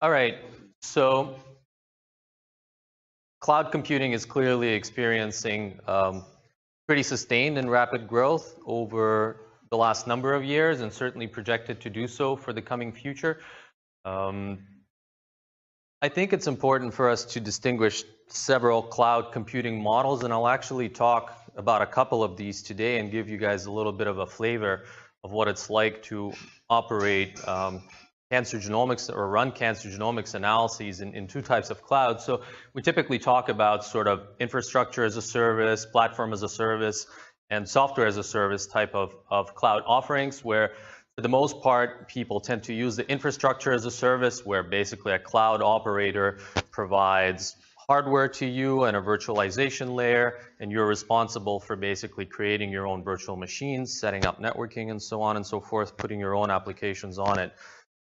All right, so cloud computing is clearly experiencing pretty sustained and rapid growth over the last number of years, and certainly projected to do so for the coming future. I think it's important for us to distinguish several cloud computing models, and I'll actually talk about a couple of these today and give you guys a little bit of a flavor of what it's like to operate cancer genomics or run cancer genomics analyses in two types of clouds. So we typically talk about sort of infrastructure as a service, platform as a service, and software as a service type of cloud offerings, where for the most part, people tend to use the infrastructure as a service, where basically a cloud operator provides hardware to you and a virtualization layer, and you're responsible for basically creating your own virtual machines, setting up networking, and so on and so forth, putting your own applications on it.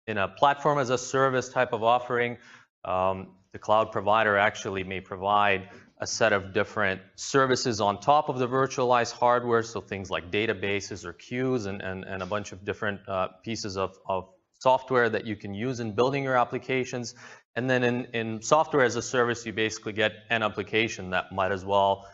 In a platform as a service type of offering, the cloud provider actually may provide a set of different services on top of the virtualized hardware, so things like databases or queues and a bunch of different pieces of software that you can use in building your applications. And then in software as a service, you basically get an application that might as well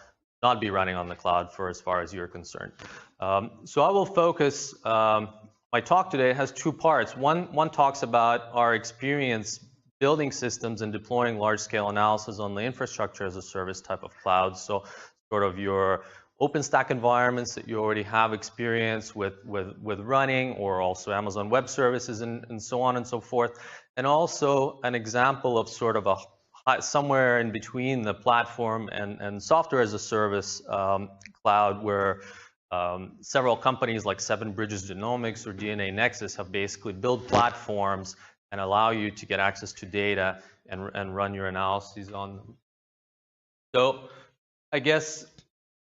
not be running on the cloud for as far as you're concerned. So I will focus, my talk today has two parts. One talks about our experience building systems and deploying large-scale analysis on the infrastructure as a service type of clouds. So sort of your OpenStack environments that you already have experience with running, or also Amazon Web Services and so on and so forth. And also an example of sort of a somewhere in between the platform and software as a service cloud, where several companies like Seven Bridges Genomics or DNA Nexus have basically built platforms and allow you to get access to data and run your analyses on them. So I guess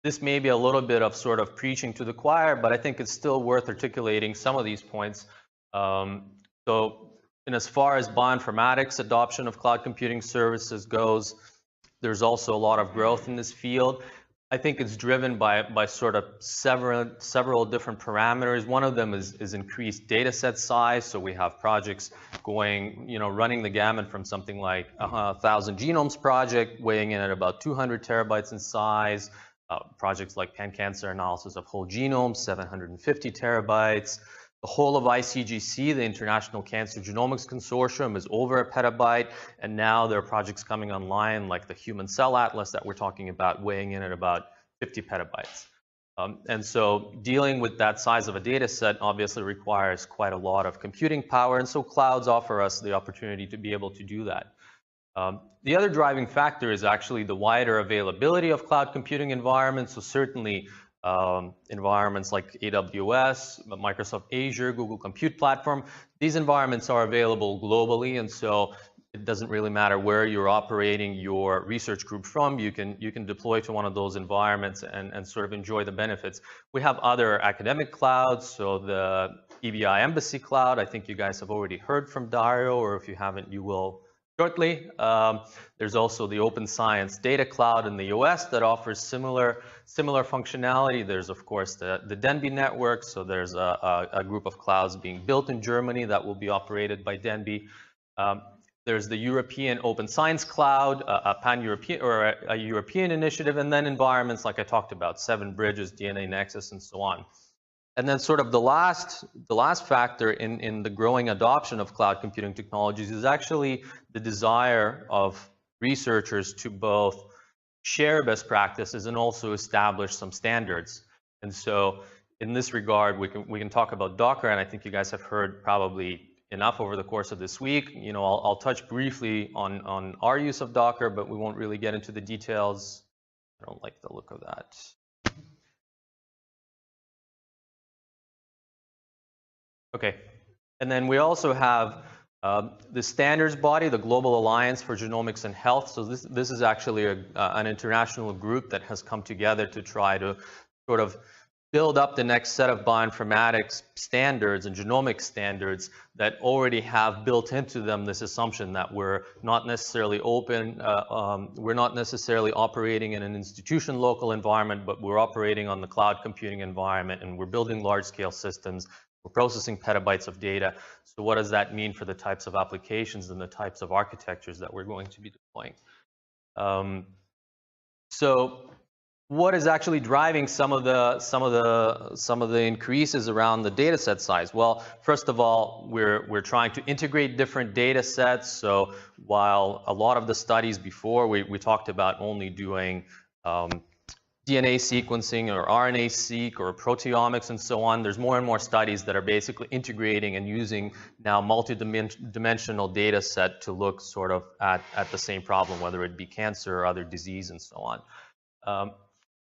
this may be a little bit of sort of preaching to the choir, but I think it's still worth articulating some of these points. So in as far as bioinformatics adoption of cloud computing services goes, there's also a lot of growth in this field. I think it's driven by sort of several different parameters. One of them is increased data set size. So we have projects going, running the gamut from something like 1,000 genomes project, weighing in at about 200 terabytes in size. Projects like pan-cancer analysis of whole genomes, 750 terabytes. The whole of ICGC, the International Cancer Genomics Consortium, is over a petabyte, and now there are projects coming online like the Human Cell Atlas that we're talking about, weighing in at about 50 petabytes. And so dealing with that size of a data set obviously requires quite a lot of computing power, and so clouds offer us the opportunity to be able to do that. The other driving factor is actually the wider availability of cloud computing environments, so certainly environments like AWS, Microsoft Azure, Google Compute Platform. These environments are available globally, and so it doesn't really matter where you're operating your research group from. You can deploy to one of those environments and sort of enjoy the benefits. We have other academic clouds, so the EBI Embassy Cloud. I think you guys have already heard from Dario, or if you haven't, you will shortly. There's also the Open Science Data Cloud in the US that offers similar functionality. There's, of course, the de.NBI network. So there's a group of clouds being built in Germany that will be operated by de.NBI. There's the European Open Science Cloud, a pan-European or a European initiative, and then environments like I talked about, Seven Bridges, DNA Nexus, and so on. And then sort of the last factor in the growing adoption of cloud computing technologies is actually the desire of researchers to both share best practices and also establish some standards. And so in this regard, we can talk about Docker, and I think you guys have heard probably enough over the course of this week. I'll touch briefly on our use of Docker, but we won't really get into the details. I don't like the look of that. Okay, and then we also have the standards body, the Global Alliance for Genomics and Health. So this is actually an international group that has come together to try to sort of build up the next set of bioinformatics standards and genomic standards that already have built into them this assumption that we're not necessarily open, we're not necessarily operating in an institution local environment, but we're operating on the cloud computing environment, and we're building large-scale systems. We're processing petabytes of data. So what does that mean for the types of applications and the types of architectures that we're going to be deploying? So what is actually driving some of the increases around the data set size? Well, first of all, we're trying to integrate different data sets. So while a lot of the studies before we talked about only doing DNA sequencing or RNA-seq or proteomics and so on, there's more and more studies that are basically integrating and using now multi-dimensional data set to look sort of at the same problem, whether it be cancer or other disease and so on.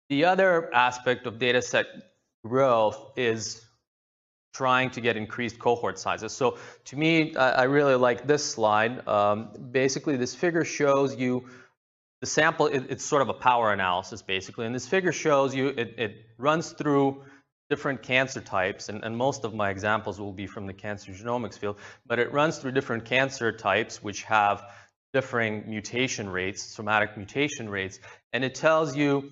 The other aspect of data set growth is trying to get increased cohort sizes. So to me, I really like this slide. Basically, this figure shows you the sample. It's sort of a power analysis, basically. And this figure shows you, it runs through different cancer types. And most of my examples will be from the cancer genomics field. But it runs through different cancer types, which have differing mutation rates, somatic mutation rates. And it tells you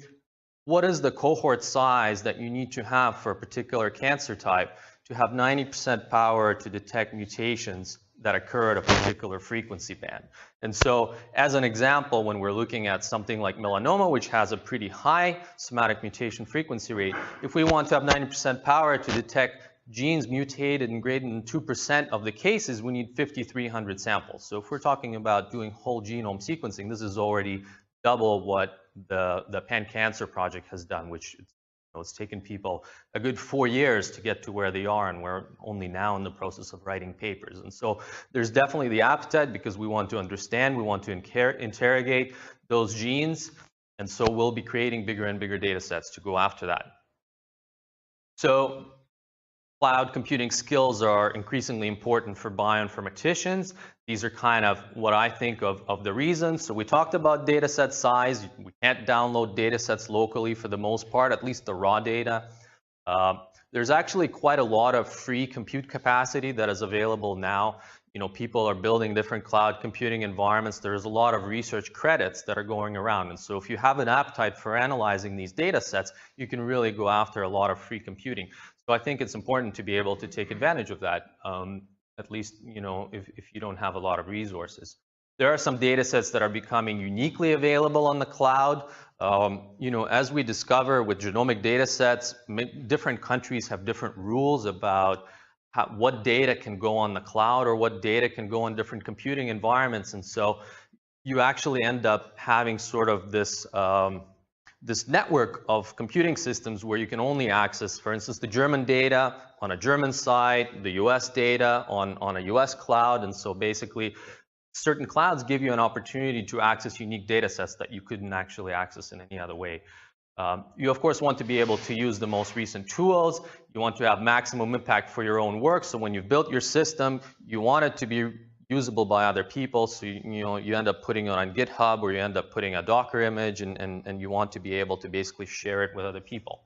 what is the cohort size that you need to have for a particular cancer type to have 90% power to detect mutations that occur at a particular frequency band. And so, as an example, when we're looking at something like melanoma, which has a pretty high somatic mutation frequency rate, if we want to have 90% power to detect genes mutated in greater than 2% of the cases, we need 5,300 samples. So if we're talking about doing whole genome sequencing, this is already double what the pan-cancer project has done, which it's taken people a good 4 years to get to where they are, and we're only now in the process of writing papers. And so there's definitely the appetite because we want to understand, we want to interrogate those genes, and so we'll be creating bigger and bigger data sets to go after that. So cloud computing skills are increasingly important for bioinformaticians. These are kind of what I think of the reasons. So we talked about data set size. We can't download data sets locally for the most part, at least the raw data. There's actually quite a lot of free compute capacity that is available now. You know, people are building different cloud computing environments. There's a lot of research credits that are going around. And so if you have an appetite for analyzing these data sets, you can really go after a lot of free computing. So I think it's important to be able to take advantage of that, at least, you know, if you don't have a lot of resources. There are some data sets that are becoming uniquely available on the cloud. You know, as we discover with genomic data sets, different countries have different rules about what data can go on the cloud or what data can go on different computing environments. And so you actually end up having sort of this this network of computing systems where you can only access, for instance, the German data on a German site, the US data on a US cloud. And so basically, certain clouds give you an opportunity to access unique data sets that you couldn't actually access in any other way. You, of course, want to be able to use the most recent tools. You want to have maximum impact for your own work. So when you've built your system, you want it to be usable by other people. So you end up putting it on GitHub, or you end up putting a Docker image, and you want to be able to basically share it with other people.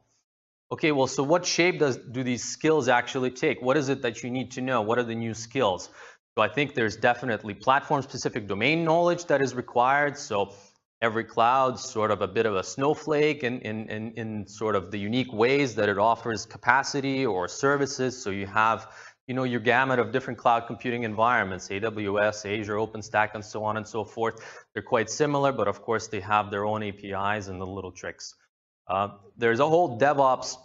Okay, well, so what shape do these skills actually take? What is it that you need to know? What are the new skills? So I think there's definitely platform-specific domain knowledge that is required. So every cloud's sort of a bit of a snowflake in sort of the unique ways that it offers capacity or services. So you have, you know, your gamut of different cloud computing environments, AWS, Azure, OpenStack, and so on and so forth. They're quite similar, but of course they have their own APIs and the little tricks. There's a whole DevOps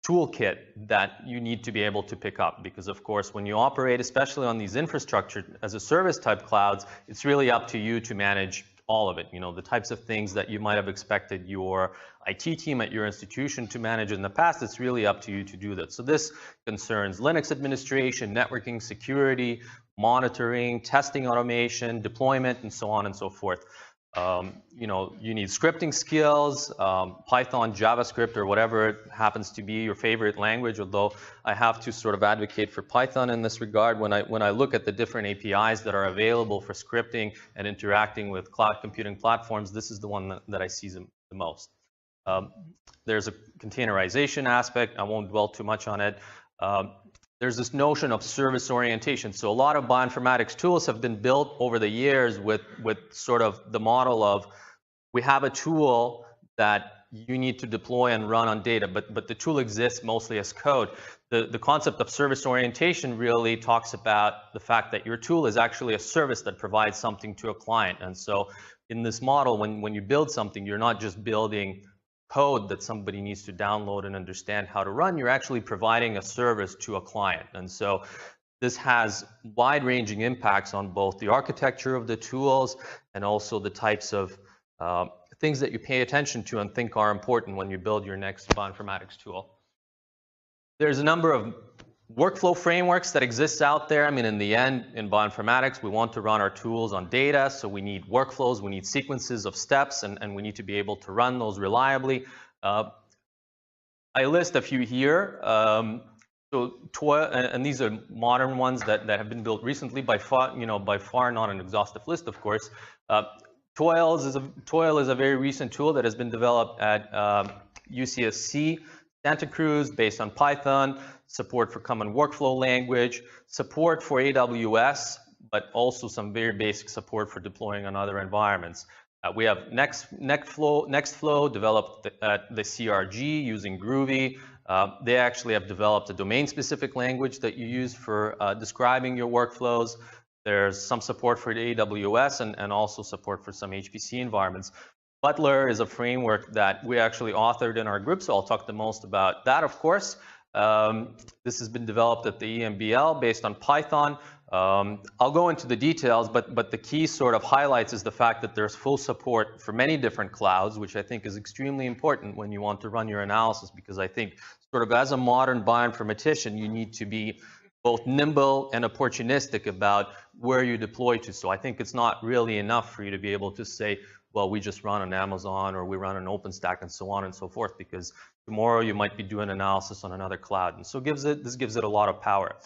toolkit that you need to be able to pick up, because of course when you operate, especially on these infrastructure as a service type clouds, it's really up to you to manage all of it. You know, the types of things that you might have expected your IT team at your institution to manage in the past, it's really up to you to do that. So this concerns Linux administration, networking, security, monitoring, testing automation, deployment, and so on and so forth. You know, you need scripting skills, Python, JavaScript, or whatever it happens to be your favorite language, although I have to sort of advocate for Python in this regard. When I look at the different APIs that are available for scripting and interacting with cloud computing platforms, this is the one that I see the most. There's a containerization aspect. I won't dwell too much on it. There's this notion of service orientation. So a lot of bioinformatics tools have been built over the years with sort of the model of, we have a tool that you need to deploy and run on data, but the tool exists mostly as code. the concept of service orientation really talks about the fact that your tool is actually a service that provides something to a client. And so in this model, when you build something, you're not just building code that somebody needs to download and understand how to run, you're actually providing a service to a client. And so this has wide-ranging impacts on both the architecture of the tools and also the types of things that you pay attention to and think are important when you build your next bioinformatics tool. There's a number of workflow frameworks that exist out there. I mean, in the end, in bioinformatics, we want to run our tools on data, so we need workflows, we need sequences of steps, and we need to be able to run those reliably. I list a few here. And these are modern ones that have been built recently, by far not an exhaustive list, of course. Toil is a very recent tool that has been developed at UCSC Santa Cruz, based on Python, support for common workflow language, support for AWS, but also some very basic support for deploying on other environments. We have Nextflow developed at the CRG using Groovy. They actually have developed a domain-specific language that you use for describing your workflows. There's some support for the AWS and also support for some HPC environments. Butler is a framework that we actually authored in our group, so I'll talk the most about that, of course. This has been developed at the EMBL based on Python. I'll go into the details, but the key sort of highlights is the fact that there's full support for many different clouds, which I think is extremely important when you want to run your analysis, because I think sort of as a modern bioinformatician, you need to be both nimble and opportunistic about where you deploy to. So I think it's not really enough for you to be able to say, well, we just run on Amazon or we run on OpenStack and so on and so forth, because tomorrow you might be doing analysis on another cloud. And so this gives it a lot of power.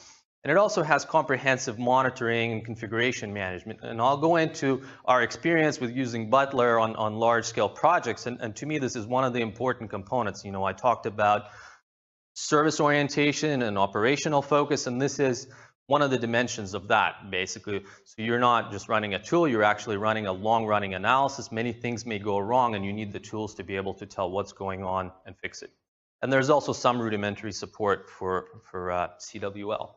And it also has comprehensive monitoring and configuration management. And I'll go into our experience with using Butler on large-scale projects. And to me, this is one of the important components. You know, I talked about service orientation and operational focus, and this is one of the dimensions of that, basically. So you're not just running a tool, you're actually running a long-running analysis. Many things may go wrong, and you need the tools to be able to tell what's going on and fix it. And there's also some rudimentary support for CWL.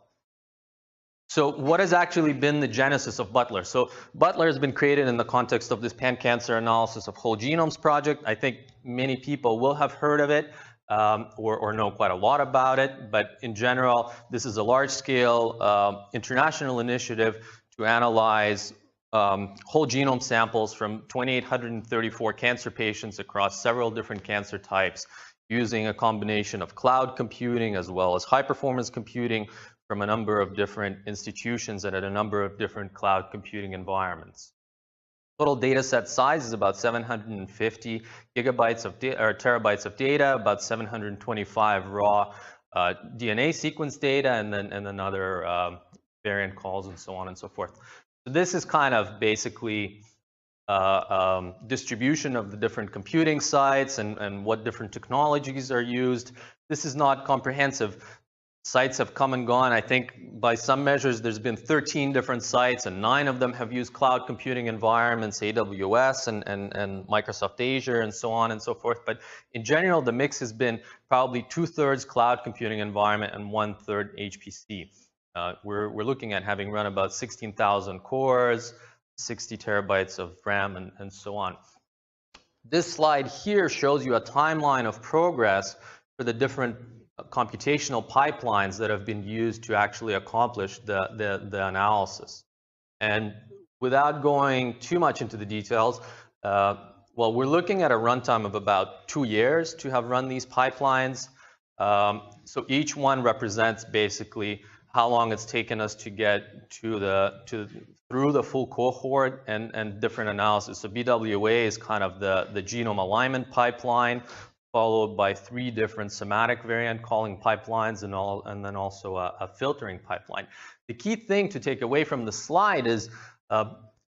So what has actually been the genesis of Butler? So Butler has been created in the context of this pan-cancer analysis of whole genomes project. I think many people will have heard of it or know quite a lot about it. But in general, this is a large-scale international initiative to analyze whole genome samples from 2,834 cancer patients across several different cancer types, using a combination of cloud computing as well as high-performance computing from a number of different institutions and at a number of different cloud computing environments. Total data set size is about 750 gigabytes of or terabytes of data, about 725 raw DNA sequence data, and then other variant calls and so on and so forth. So this is kind of basically distribution of the different computing sites and what different technologies are used. This is not comprehensive. Sites have come and gone. I think by some measures there's been 13 different sites, and 9 of them have used cloud computing environments, AWS and Microsoft Azure and so on and so forth. But in general, the mix has been probably 2/3 cloud computing environment and 1/3 HPC. We're looking at having run about 16,000 cores, 60 terabytes of RAM and so on. This slide here shows you a timeline of progress for the different computational pipelines that have been used to actually accomplish the analysis. And without going too much into the details, well, we're looking at a runtime of about 2 years to have run these pipelines. So each one represents basically how long it's taken us to get through the full cohort and different analysis. So BWA is kind of the genome alignment pipeline, followed by 3 different somatic variant calling pipelines and then also a filtering pipeline. The key thing to take away from the slide is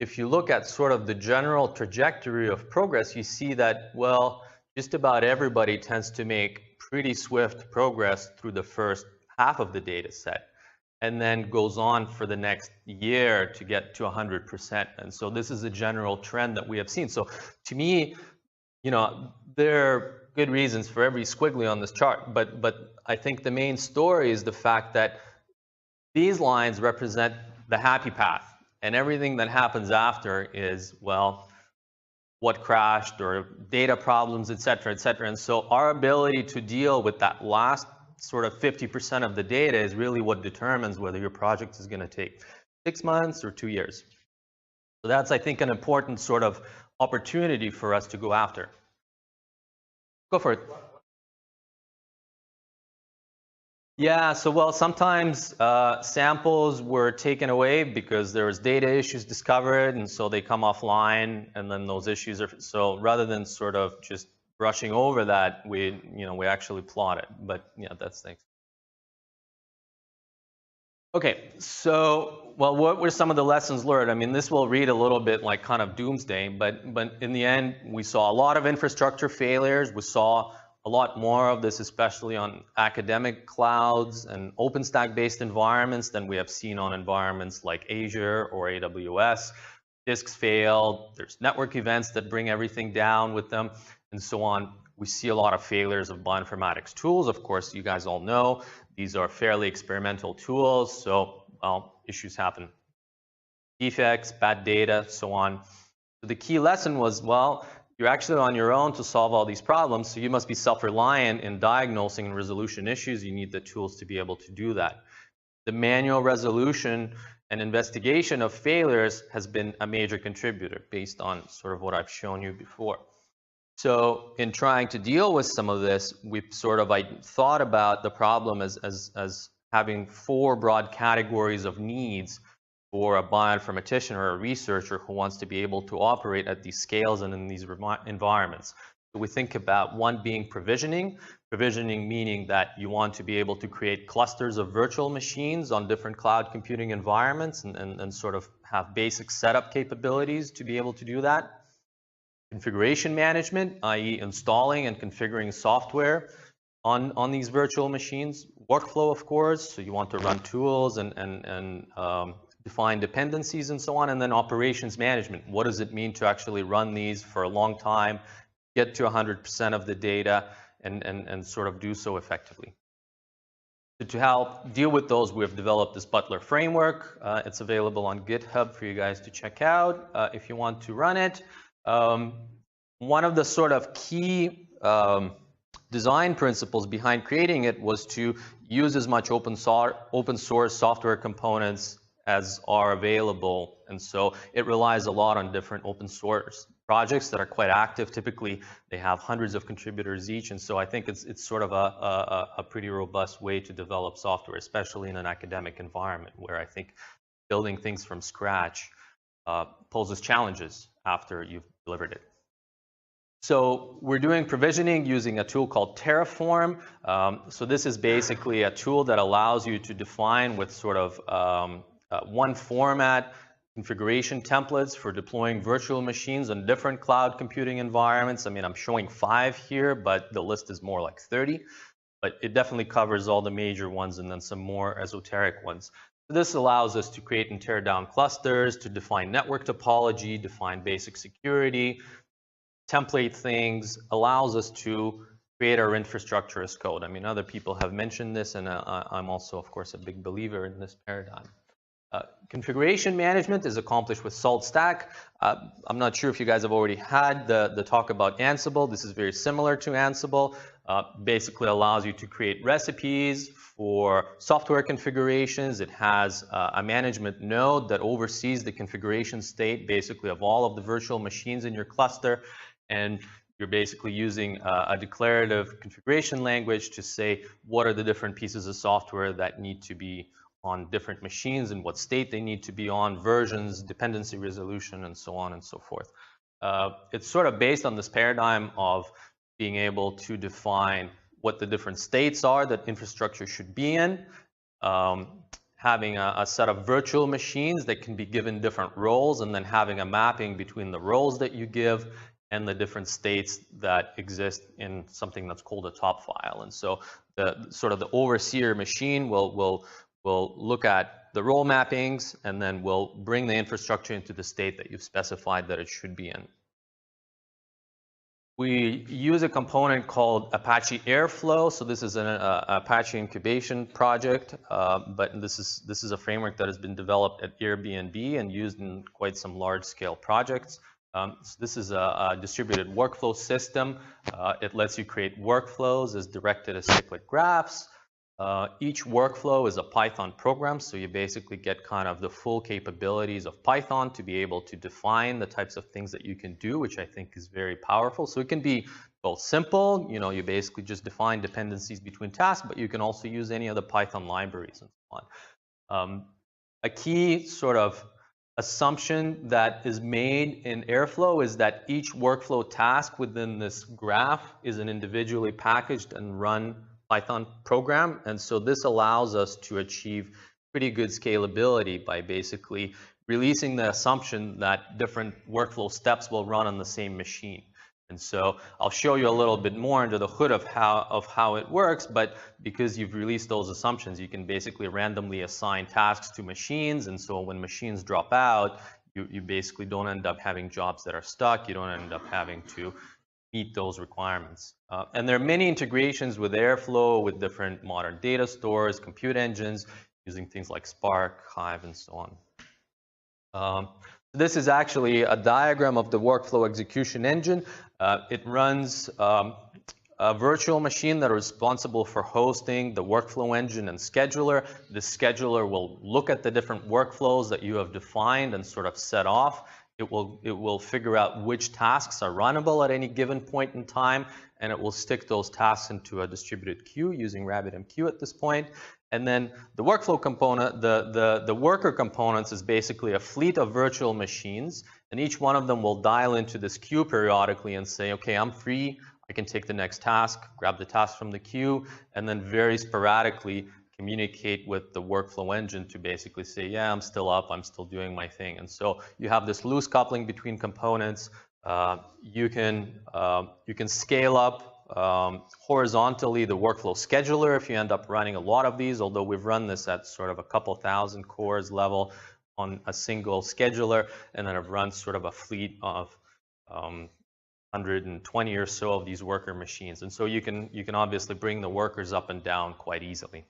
if you look at sort of the general trajectory of progress, you see that, well, just about everybody tends to make pretty swift progress through the first half of the data set, and then goes on for the next year to get to 100%. And so this is a general trend that we have seen. So to me, you know, there good reasons for every squiggly on this chart, but I think the main story is the fact that these lines represent the happy path, and everything that happens after is, well, what crashed or data problems, et cetera, et cetera. And so our ability to deal with that last sort of 50% of the data is really what determines whether your project is going to take 6 months or 2 years. So that's, I think, an important sort of opportunity for us to go after. Go for it. Yeah, so well, sometimes samples were taken away because there was data issues discovered, and so they come offline, and then those issues are, so rather than sort of just brushing over that, we actually plot it. But yeah, that's things. Okay, so, well, what were some of the lessons learned? I mean, this will read a little bit like kind of doomsday, but in the end, we saw a lot of infrastructure failures. We saw a lot more of this, especially on academic clouds and OpenStack-based environments than we have seen on environments like Azure or AWS. Disks failed, there's network events that bring everything down with them, and so on. We see a lot of failures of bioinformatics tools. Of course, you guys all know these are fairly experimental tools, so, well, issues happen. Defects, bad data, so on. So the key lesson was, well, you're actually on your own to solve all these problems, so you must be self-reliant in diagnosing and resolution issues. You need the tools to be able to do that. The manual resolution and investigation of failures has been a major contributor based on sort of what I've shown you before. So in trying to deal with some of this, we've sort of thought about the problem as having 4 broad categories of needs for a bioinformatician or a researcher who wants to be able to operate at these scales and in these environments. So we think about one being provisioning meaning that you want to be able to create clusters of virtual machines on different cloud computing environments and sort of have basic setup capabilities to be able to do that. Configuration management, i.e. installing and configuring software on these virtual machines. Workflow, of course, so you want to run tools and define dependencies and so on. And then operations management. What does it mean to actually run these for a long time, get to 100% of the data, and sort of do so effectively. So to help deal with those, we've developed this Butler framework. It's available on GitHub for you guys to check out if you want to run it. One of the sort of key design principles behind creating it was to use as much open source software components as are available. And so it relies a lot on different open source projects that are quite active. Typically, they have hundreds of contributors each. And so I think it's sort of a pretty robust way to develop software, especially in an academic environment where I think building things from scratch poses challenges after you've delivered it. So we're doing provisioning using a tool called Terraform. So this is basically a tool that allows you to define with sort of one format configuration templates for deploying virtual machines on different cloud computing environments. I mean, I'm showing 5 here, but the list is more like 30. But it definitely covers all the major ones and then some more esoteric ones. This allows us to create and tear down clusters, to define network topology, define basic security, template things, allows us to create our infrastructure as code. I mean, other people have mentioned this, and I'm also, of course, a big believer in this paradigm. Configuration management is accomplished with SaltStack. I'm not sure if you guys have already had the talk about Ansible. This is very similar to Ansible. Basically allows you to create recipes for software configurations. It has a management node that oversees the configuration state, basically, of all of the virtual machines in your cluster. And you're basically using a declarative configuration language to say what are the different pieces of software that need to be on different machines and what state they need to be on, versions, dependency resolution, and so on and so forth. It's sort of based on this paradigm of being able to define what the different states are that infrastructure should be in, having a set of virtual machines that can be given different roles, and then having a mapping between the roles that you give and the different states that exist in something that's called a top file. And so the sort of the overseer machine will look at the role mappings and then will bring the infrastructure into the state that you've specified that it should be in. We use a component called Apache Airflow. So this is an Apache incubation project, but this is a framework that has been developed at Airbnb and used in quite some large-scale projects. So this is a distributed workflow system. It lets you create workflows as directed as cyclic graphs. Each workflow is a Python program, so you basically get kind of the full capabilities of Python to be able to define the types of things that you can do, which I think is very powerful. So it can be both simple, you basically just define dependencies between tasks, but you can also use any of the Python libraries and so on. A key sort of assumption that is made in Airflow is that each workflow task within this graph is an individually packaged and run Python program, and so this allows us to achieve pretty good scalability by basically releasing the assumption that different workflow steps will run on the same machine. And so I'll show you a little bit more under the hood of how it works, but because you've released those assumptions, you can basically randomly assign tasks to machines, and so when machines drop out, you basically don't end up having jobs that are stuck, you don't end up having to meet those requirements. And there are many integrations with Airflow, with different modern data stores, compute engines, using things like Spark, Hive, and so on. This is actually a diagram of the workflow execution engine. It runs a virtual machine that is responsible for hosting the workflow engine and scheduler. The scheduler will look at the different workflows that you have defined and sort of set off. It will figure out which tasks are runnable at any given point in time, and it will stick those tasks into a distributed queue using RabbitMQ at this point. And then the workflow component, the worker components is basically a fleet of virtual machines, and each one of them will dial into this queue periodically and say, okay, I'm free, I can take the next task, grab the task from the queue, and then very sporadically communicate with the workflow engine to basically say, yeah, I'm still up, I'm still doing my thing. And so you have this loose coupling between components. You can scale up horizontally the workflow scheduler if you end up running a lot of these, although we've run this at sort of a couple thousand cores level on a single scheduler, and then I've run sort of a fleet of 120 or so of these worker machines. And so you can obviously bring the workers up and down quite easily.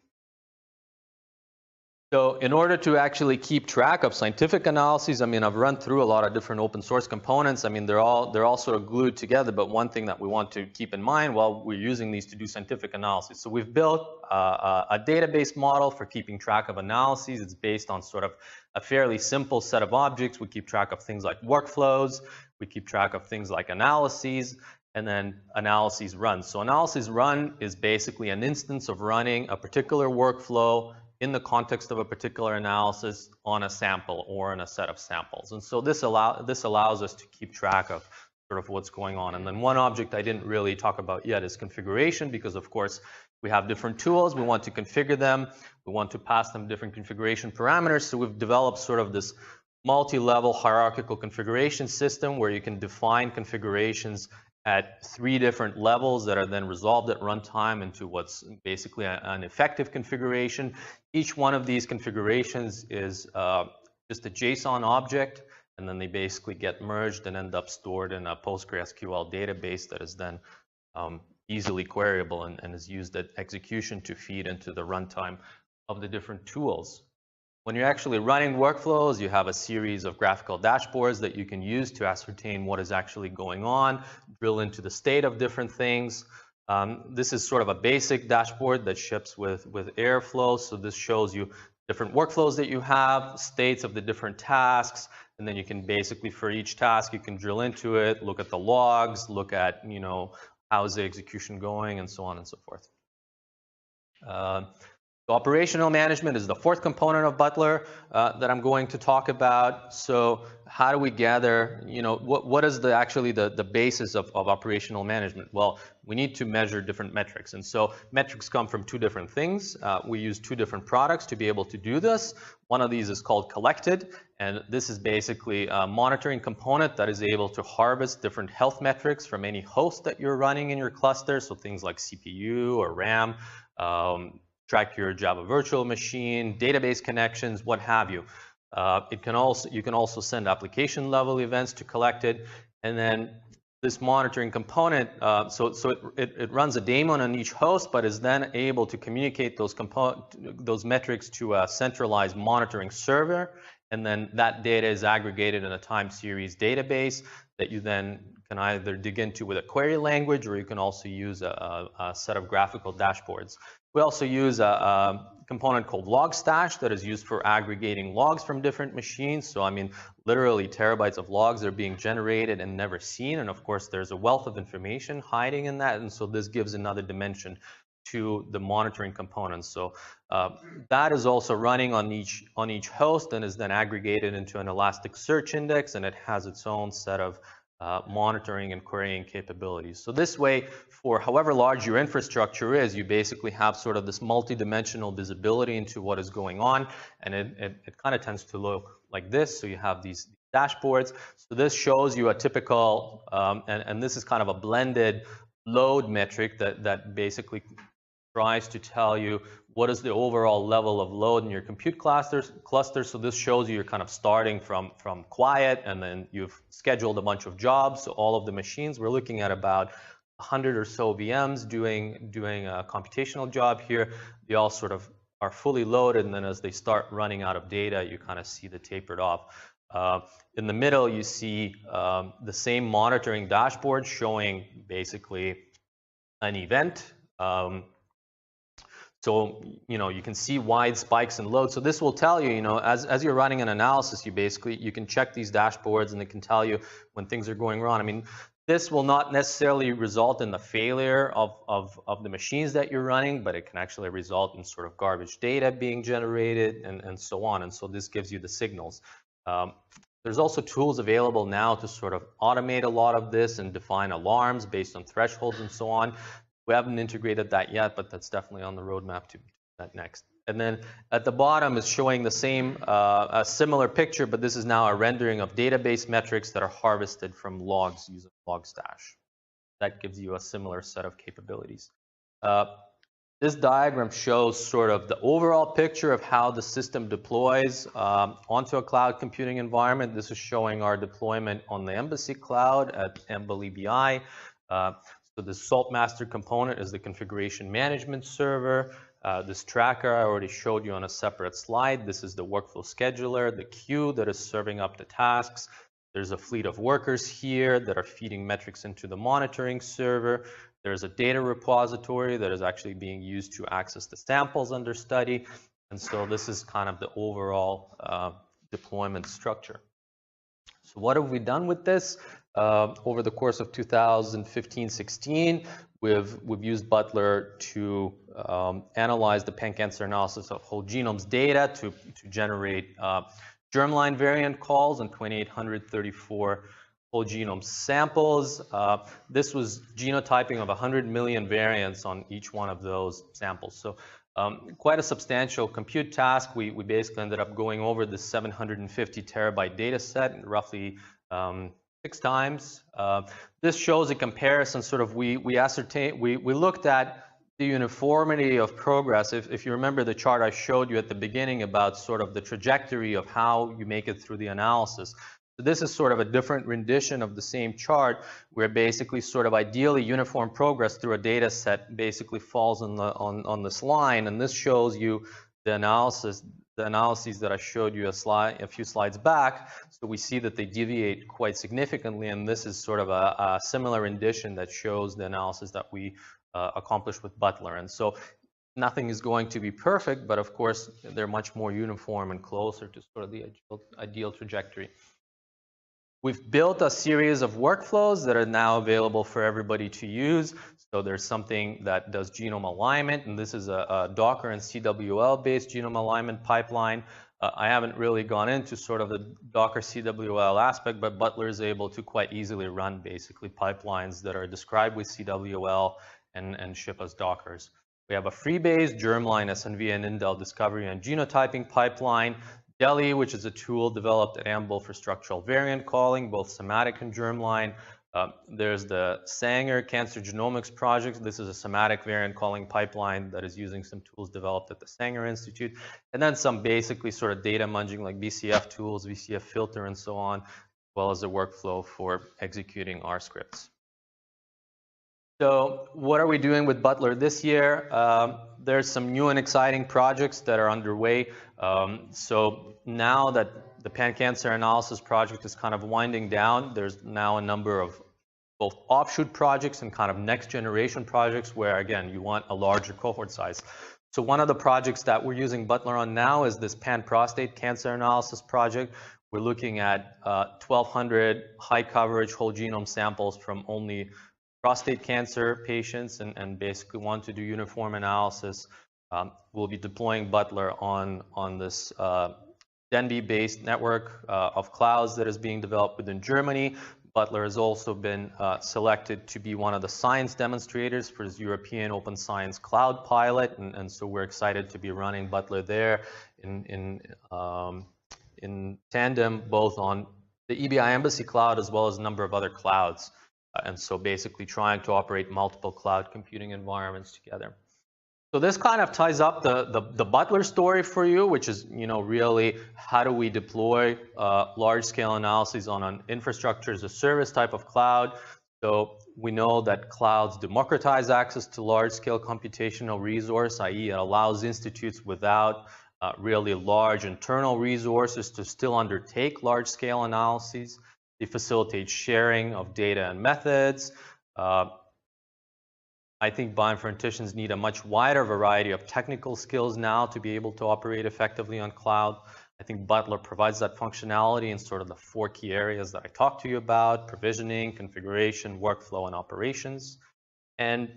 So in order to actually keep track of scientific analyses, I mean, I've run through a lot of different open source components. I mean, they're all sort of glued together, but one thing that we want to keep in mind while we're using these to do scientific analysis. So we've built a database model for keeping track of analyses. It's based on sort of a fairly simple set of objects. We keep track of things like workflows. We keep track of things like analyses, and then analyses run. So analyses run is basically an instance of running a particular workflow in the context of a particular analysis on a sample or in a set of samples. And so this allows us to keep track of sort of what's going on. And then one object I didn't really talk about yet is configuration, because of course we have different tools, we want to configure them, we want to pass them different configuration parameters. So we've developed sort of this multi-level hierarchical configuration system where you can define configurations at 3 different levels that are then resolved at runtime into what's basically an effective configuration. Each one of these configurations is just a JSON object, and then they basically get merged and end up stored in a PostgreSQL database that is then easily queryable and is used at execution to feed into the runtime of the different tools. When you're actually running workflows, you have a series of graphical dashboards that you can use to ascertain what is actually going on, drill into the state of different things. This is sort of a basic dashboard that ships with Airflow. So this shows you different workflows that you have, states of the different tasks, and then you can basically, for each task, you can drill into it, look at the logs, look at, how's the execution going, and so on and so forth. Operational management is the 4th component of Butler that I'm going to talk about. So how do we gather, what is actually the basis of operational management? Well, we need to measure different metrics. And so metrics come from 2 different things. We use 2 different products to be able to do this. One of these is called Collected, and this is basically a monitoring component that is able to harvest different health metrics from any host that you're running in your cluster. So things like CPU or RAM, track your Java virtual machine, database connections, what have you. You can also send application level events to Collected. And then this monitoring component, so it runs a daemon on each host, but is then able to communicate those metrics to a centralized monitoring server, and then that data is aggregated in a time series database that you then can either dig into with a query language, or you can also use a set of graphical dashboards. We also use a component called Logstash that is used for aggregating logs from different machines. So I mean, literally terabytes of logs are being generated and never seen. And of course, there's a wealth of information hiding in that. And so this gives another dimension to the monitoring components. So that is also running on each host and is then aggregated into an Elasticsearch index, and it has its own set of monitoring and querying capabilities. So this way, for however large your infrastructure is, you basically have sort of this multi-dimensional visibility into what is going on, and it kind of tends to look like this. So you have these dashboards. So this shows you a typical, and this is kind of a blended load metric that basically tries to tell you what is the overall level of load in your compute cluster. So this shows you you're kind of starting from quiet, and then you've scheduled a bunch of jobs. So all of the machines, we're looking at about 100 or so VMs doing a computational job here. They all sort of are fully loaded, and then as they start running out of data, you kind of see the tapered off. In the middle, you see the same monitoring dashboard showing basically an event. So, you can see wide spikes in load. So this will tell you, as you're running an analysis, you can check these dashboards, and it can tell you when things are going wrong. I mean, this will not necessarily result in the failure of the machines that you're running, but it can actually result in sort of garbage data being generated and so on. And so this gives you the signals. There's also tools available now to sort of automate a lot of this and define alarms based on thresholds and so on. We haven't integrated that yet, but that's definitely on the roadmap to that next. And then at the bottom is showing the same, a similar picture, but this is now a rendering of database metrics that are harvested from logs using Logstash. That gives you a similar set of capabilities. This diagram shows sort of the overall picture of how the system deploys onto a cloud computing environment. This is showing our deployment on the Embassy Cloud at de.NBI. So the Saltmaster component is the configuration management server. This tracker I already showed you on a separate slide. This is the workflow scheduler, the queue that is serving up the tasks. There's a fleet of workers here that are feeding metrics into the monitoring server. There's a data repository that is actually being used to access the samples under study. And so this is kind of the overall deployment structure. So what have we done with this? Over the course of 2015-16, we've used Butler to analyze the pan-cancer analysis of whole genomes data to generate germline variant calls on 2,834 whole genome samples. This was genotyping of 100 million variants on each one of those samples. So quite a substantial compute task. We basically ended up going over the 750 terabyte data set roughly 6 times. This shows a comparison. Sort of we looked at the uniformity of progress. If you remember the chart I showed you at the beginning about sort of the trajectory of how you make it through the analysis. So this is sort of a different rendition of the same chart, where basically sort of ideally uniform progress through a data set basically falls on this line, and this shows you the analyses that I showed you a few slides back. So we see that they deviate quite significantly, and this is sort of a similar rendition that shows the analysis that we accomplished with Butler. And so nothing is going to be perfect, but of course they're much more uniform and closer to sort of the ideal trajectory. We've built a series of workflows that are now available for everybody to use. So there's something that does genome alignment, and this is a Docker and CWL-based genome alignment pipeline. I haven't really gone into sort of the Docker CWL aspect, but Butler is able to quite easily run basically pipelines that are described with CWL and ship as Dockers. We have a free-based germline SNV and indel discovery and genotyping pipeline. DELI, which is a tool developed at AMBL for structural variant calling, both somatic and germline. There's the Sanger Cancer Genomics project. This is a somatic variant calling pipeline that is using some tools developed at the Sanger Institute. And then some basically sort of data munging like BCF tools, VCF filter, and so on, well as the workflow for executing our scripts. So what are we doing with Butler this year? There's some new and exciting projects that are underway. So now that the pan-cancer analysis project is kind of winding down, there's now a number of both offshoot projects and kind of next generation projects where, again, you want a larger cohort size. So one of the projects that we're using Butler on now is this pan-prostate cancer analysis project. We're looking at 1,200 high coverage whole genome samples from only prostate cancer patients and basically want to do uniform analysis. We'll be deploying Butler on this de.NBI-based network of clouds that is being developed within Germany. Butler has also been selected to be one of the science demonstrators for this European Open Science Cloud pilot, and so we're excited to be running Butler there in tandem, both on the EBI Embassy cloud as well as a number of other clouds. And so basically trying to operate multiple cloud computing environments together. So this kind of ties up the Butler story for you, which is, really how do we deploy large-scale analyses on an infrastructure as a service type of cloud. So we know that clouds democratize access to large-scale computational resource, i.e. it allows institutes without really large internal resources to still undertake large-scale analyses. They facilitate sharing of data and methods. I think bioinformaticians need a much wider variety of technical skills now to be able to operate effectively on cloud. I think Butler provides that functionality in sort of the 4 key areas that I talked to you about: provisioning, configuration, workflow, and operations. And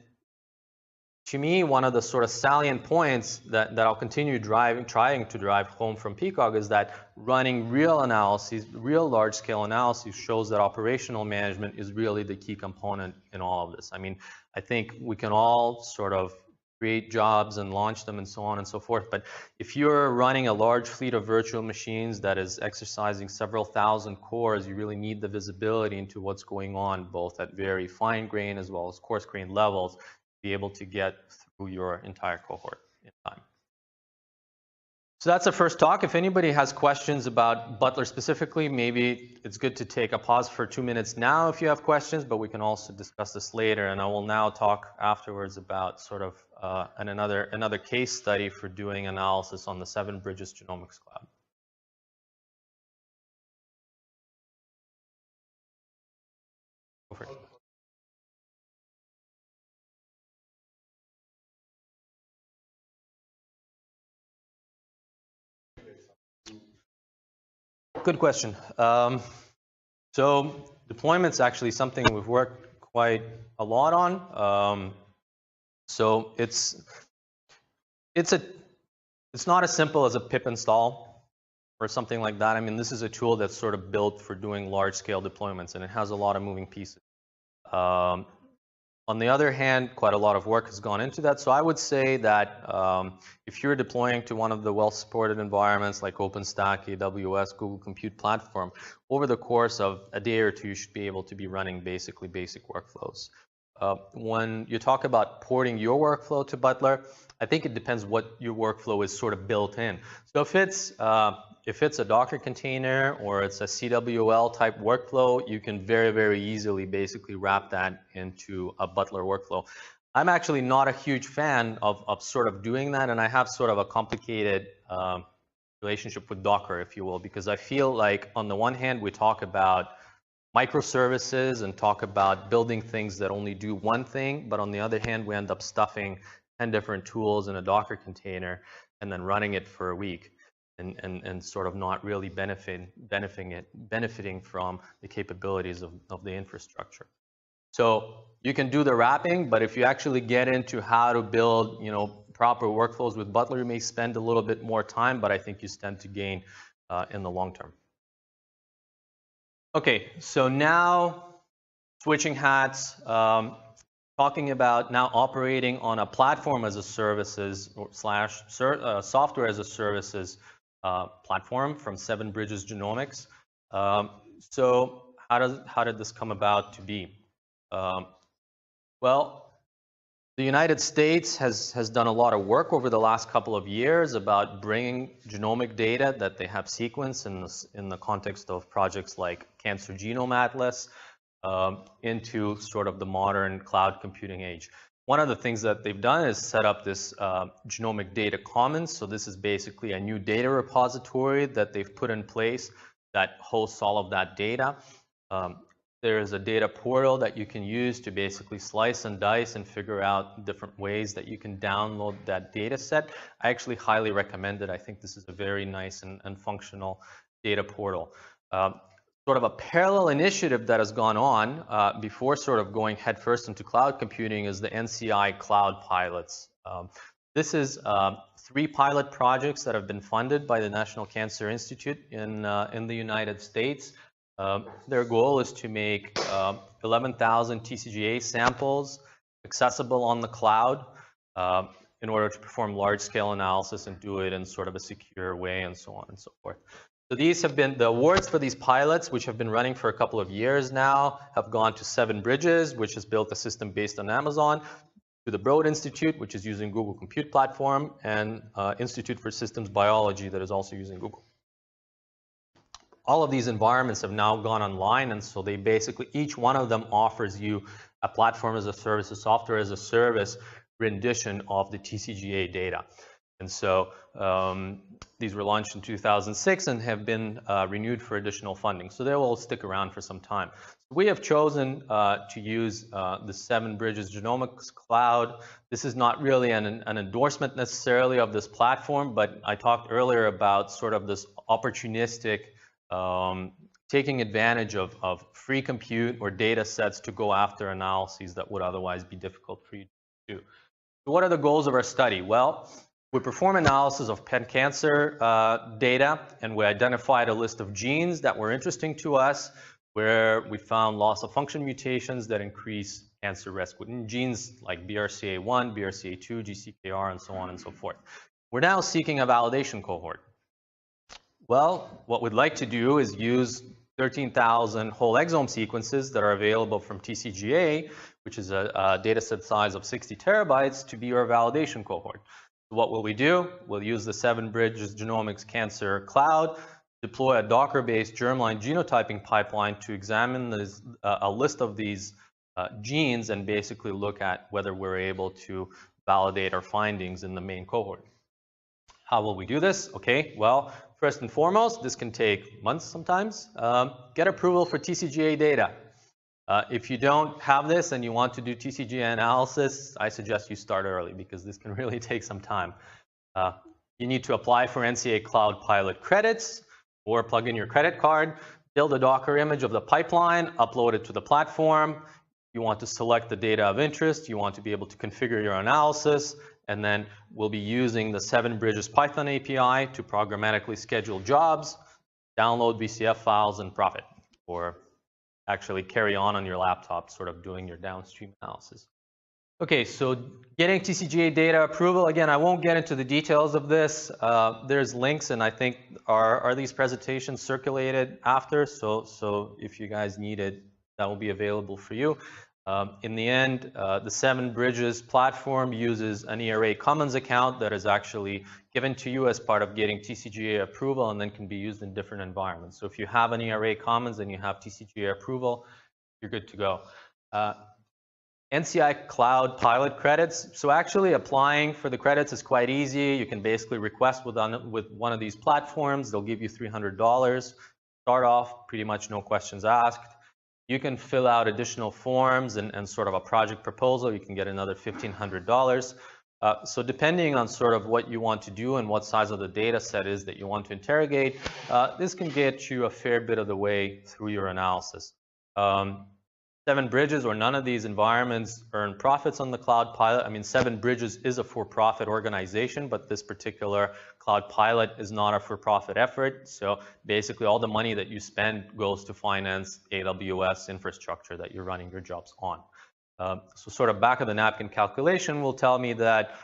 to me, one of the sort of salient points that I'll continue trying to drive home from Peacock is that running real analyses, real large-scale analyses, shows that operational management is really the key component in all of this. I mean, I think we can all sort of create jobs and launch them and so on and so forth, but if you're running a large fleet of virtual machines that is exercising several thousand cores, you really need the visibility into what's going on, both at very fine grain as well as coarse grain levels, be able to get through your entire cohort in time. So that's the first talk. If anybody has questions about Butler specifically, maybe it's good to take a pause for 2 minutes now if you have questions, but we can also discuss this later. And I will now talk afterwards about sort of another case study for doing analysis on the Seven Bridges Genomics cloud. Go for it. Good question. So deployment's actually something we've worked quite a lot on. So it's not as simple as a pip install or something like that. I mean, this is a tool that's sort of built for doing large-scale deployments, and it has a lot of moving pieces. On the other hand, quite a lot of work has gone into that. So I would say that if you're deploying to one of the well-supported environments like OpenStack, AWS, Google Compute Platform, over the course of a day or two, you should be able to be running basically basic workflows. When you talk about porting your workflow to Butler, I think it depends what your workflow is sort of built in. So if it's a Docker container or it's a CWL type workflow, you can very, very easily basically wrap that into a Butler workflow. I'm actually not a huge fan of sort of doing that, and I have sort of a complicated relationship with Docker, if you will, because I feel like on the one hand, we talk about microservices and talk about building things that only do one thing, but on the other hand, we end up stuffing 10 different tools in a Docker container and then running it for a week. And sort of not really benefiting from the capabilities of the infrastructure. So you can do the wrapping, but if you actually get into how to build, proper workflows with Butler, you may spend a little bit more time, but I think you stand to gain in the long term. Okay, so now switching hats, talking about now operating on a platform as a services slash software as a services platform from Seven Bridges Genomics. So how did this come about to be? Well, The United States has done a lot of work over the last couple of years about bringing genomic data that they have sequenced in the context of projects like Cancer Genome Atlas into sort of the modern cloud computing age. One of the things that they've done is set up this genomic data commons. So this is basically a new data repository that they've put in place that hosts all of that data. There is a data portal that you can use to basically slice and dice and figure out different ways that you can download that data set. I actually highly recommend it. I think this is a very nice and functional data portal. Sort of a parallel initiative that has gone on before sort of going headfirst into cloud computing is the NCI cloud pilots. This is 3 pilot projects that have been funded by the National Cancer Institute in the United States. Their goal is to make 11,000 TCGA samples accessible on the cloud in order to perform large-scale analysis and do it in sort of a secure way and so on and so forth. So these have been the awards for these pilots, which have been running for a couple of years now, have gone to Seven Bridges, which has built a system based on Amazon, to the Broad Institute, which is using Google Compute Platform, and Institute for Systems Biology that is also using Google. All of these environments have now gone online, and so they basically, each one of them offers you a platform as a service, a software as a service rendition of the TCGA data. And so these were launched in 2006 and have been renewed for additional funding. So they will stick around for some time. So we have chosen to use the Seven Bridges Genomics Cloud. This is not really an endorsement necessarily of this platform, but I talked earlier about sort of this opportunistic taking advantage of free compute or data sets to go after analyses that would otherwise be difficult for you to do. So what are the goals of our study? Well, we perform analysis of pan-cancer data, and we identified a list of genes that were interesting to us, where we found loss of function mutations that increase cancer risk, in genes like BRCA1, BRCA2, GCKR, and so on and so forth. We're now seeking a validation cohort. Well, what we'd like to do is use 13,000 whole exome sequences that are available from TCGA, which is a data set size of 60 terabytes, to be our validation cohort. So what will we do? We'll use the Seven Bridges Genomics Cancer Cloud, deploy a Docker-based germline genotyping pipeline to examine a list of these genes and basically look at whether we're able to validate our findings in the main cohort. How will we do this? Okay, well, first and foremost, this can take months sometimes. Get approval for TCGA data. If you don't have this and you want to do TCGA analysis, I suggest you start early because this can really take some time. You need to apply for NCA Cloud Pilot credits or plug in your credit card, build a Docker image of the pipeline, upload it to the platform. You want to select the data of interest. You want to be able to configure your analysis. And then we'll be using the Seven Bridges Python API to programmatically schedule jobs, download VCF files, and profit, or actually carry on your laptop, sort of doing your downstream analysis. Okay, so getting TCGA data approval, again, I won't get into the details of this. There's links, and I think are these presentations circulated after? So if you guys need it, that will be available for you. In the end, the Seven Bridges platform uses an ERA Commons account that is actually given to you as part of getting TCGA approval and then can be used in different environments. So if you have an ERA Commons and you have TCGA approval, you're good to go. NCI Cloud Pilot credits. So actually applying for the credits is quite easy. You can basically request with one of these platforms. They'll give you $300. Start off, pretty much no questions asked. You can fill out additional forms and sort of a project proposal. You can get another $1,500. So depending on sort of what you want to do and what size of the data set is that you want to interrogate, this can get you a fair bit of the way through your analysis. Seven Bridges or none of these environments earn profits on the Cloud Pilot. I mean, Seven Bridges is a for-profit organization, but this particular Cloud Pilot is not a for-profit effort. So basically all the money that you spend goes to finance AWS infrastructure that you're running your jobs on. So sort of back of the napkin calculation will tell me that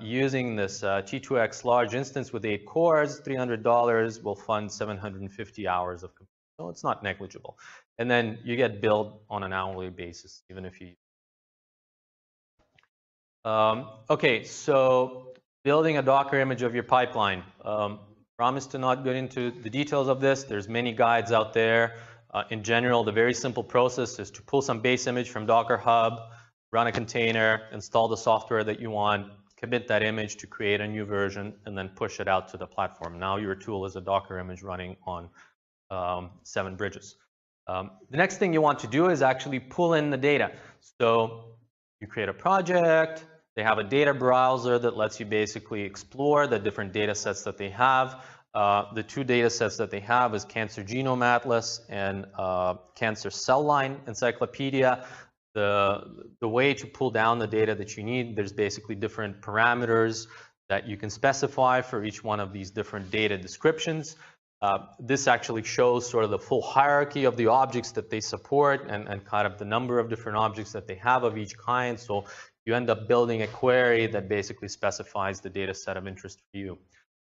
using this T2X large instance with 8 cores, $300 will fund 750 hours of compute. So it's not negligible. And then you get billed on an hourly basis, even if you Okay, so building a Docker image of your pipeline. Promise to not get into the details of this. There's many guides out there. In general, the very simple process is to pull some base image from Docker Hub, run a container, install the software that you want, commit that image to create a new version, and then push it out to the platform. Now your tool is a Docker image running on Seven Bridges. The next thing you want to do is actually pull in the data. So you create a project. They have a data browser that lets you basically explore the different data sets that they have. The two data sets that they have is Cancer Genome Atlas and Cancer Cell Line Encyclopedia. The way to pull down the data that you need, there's basically different parameters that you can specify for each one of these different data descriptions. This actually shows sort of the full hierarchy of the objects that they support and kind of the number of different objects that they have of each kind. So you end up building a query that basically specifies the data set of interest for you.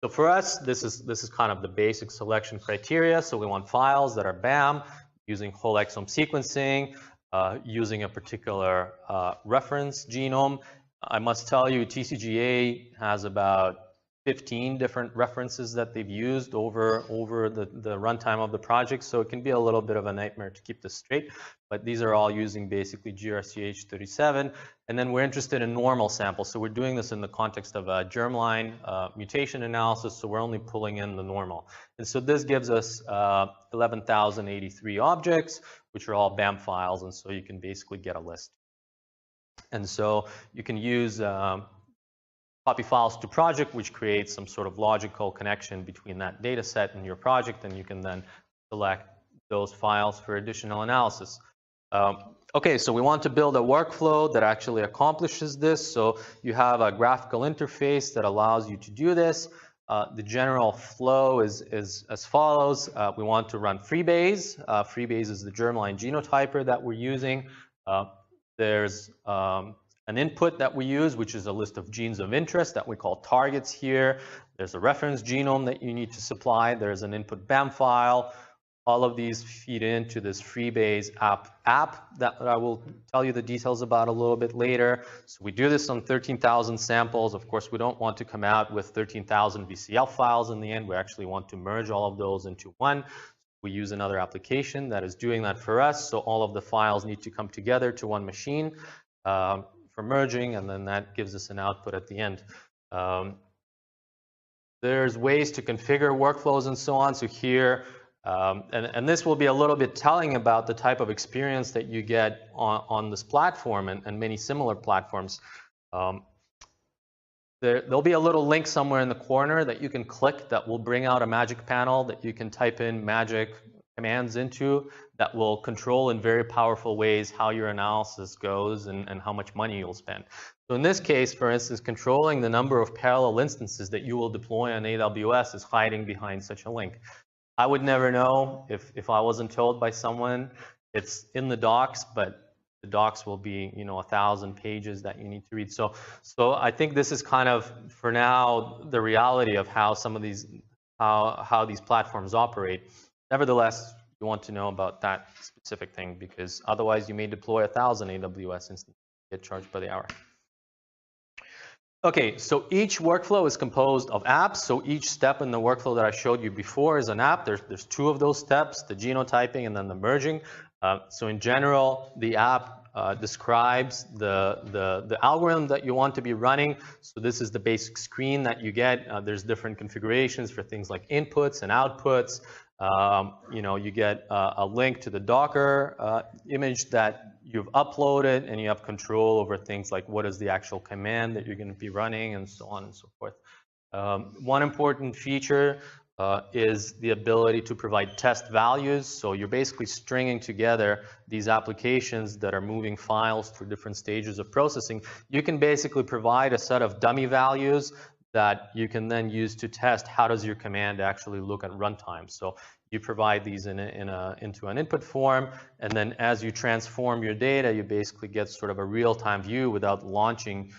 So for us, this is kind of the basic selection criteria. So we want files that are BAM, using whole exome sequencing, using a particular reference genome. I must tell you, TCGA has about 15 different references that they've used over the runtime of the project, so it can be a little bit of a nightmare to keep this straight, but these are all using basically GRCH37, and then we're interested in normal samples, so we're doing this in the context of a germline mutation analysis, so we're only pulling in the normal. And so this gives us 11,083 objects, which are all BAM files, and so you can basically get a list. And so you can use copy files to project, which creates some sort of logical connection between that data set and your project, and you can then select those files for additional analysis. Okay, so we want to build a workflow that actually accomplishes this. So you have a graphical interface that allows you to do this. The general flow is as follows. We want to run Freebase. Freebase is the germline genotyper that we're using. There's an input that we use, which is a list of genes of interest that we call targets here. There's a reference genome that you need to supply. There's an input BAM file. All of these feed into this Freebase app that I will tell you the details about a little bit later. So we do this on 13,000 samples. Of course, we don't want to come out with 13,000 VCL files in the end. We actually want to merge all of those into one. We use another application that is doing that for us. So all of the files need to come together to one machine for merging, and then that gives us an output at the end. There's ways to configure workflows and so on. So here, and this will be a little bit telling about the type of experience that you get on this platform and many similar platforms. There'll be a little link somewhere in the corner that you can click that will bring out a magic panel that you can type in magic commands into that will control in very powerful ways how your analysis goes and how much money you'll spend. So in this case, for instance, controlling the number of parallel instances that you will deploy on AWS is hiding behind such a link. I would never know if I wasn't told by someone. It's in the docs, but the docs will be, 1,000 pages that you need to read. So I think this is kind of, for now, the reality of how some of these, how these platforms operate. Nevertheless, you want to know about that specific thing because otherwise you may deploy 1,000 AWS instances and get charged by the hour. Okay, so each workflow is composed of apps. So each step in the workflow that I showed you before is an app. There's two of those steps, the genotyping and then the merging. So in general, the app describes the algorithm that you want to be running. So this is the basic screen that you get. There's different configurations for things like inputs and outputs. You get a link to the Docker image that you've uploaded, and you have control over things like what is the actual command that you're going to be running, and so on and so forth. One important feature is the ability to provide test values. So you're basically stringing together these applications that are moving files through different stages of processing. You can basically provide a set of dummy values that you can then use to test how does your command actually look at runtime. So you provide these into an input form, and then as you transform your data, you basically get sort of a real-time view without launching